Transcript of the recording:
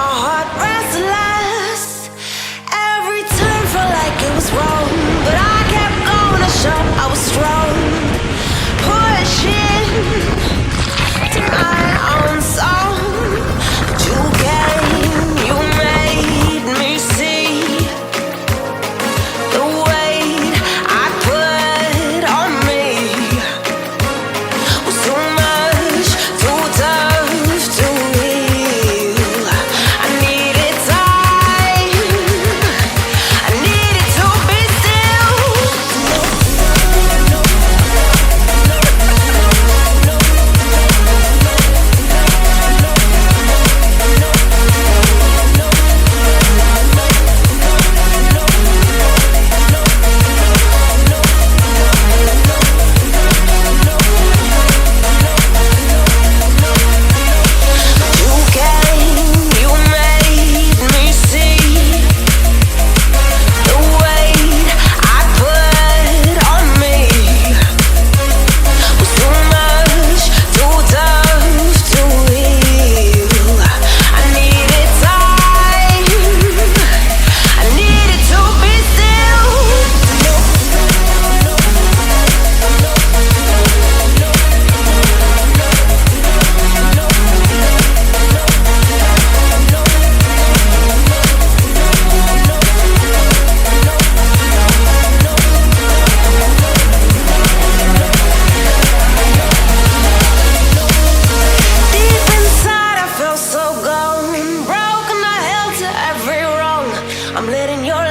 heart restless. Every turn felt like it was wrong, but I kept going to show I was strong. Pushing to my own song. But you came, you made me see the weight I put on me was too much, too tough to heal. I needed time, I needed to be still. You came, you made me see the weight I put on me was too much, too tough to heal. I needed time, I needed to be still. Deep inside I felt so gone, broken, I held to every wrong. I'm letting your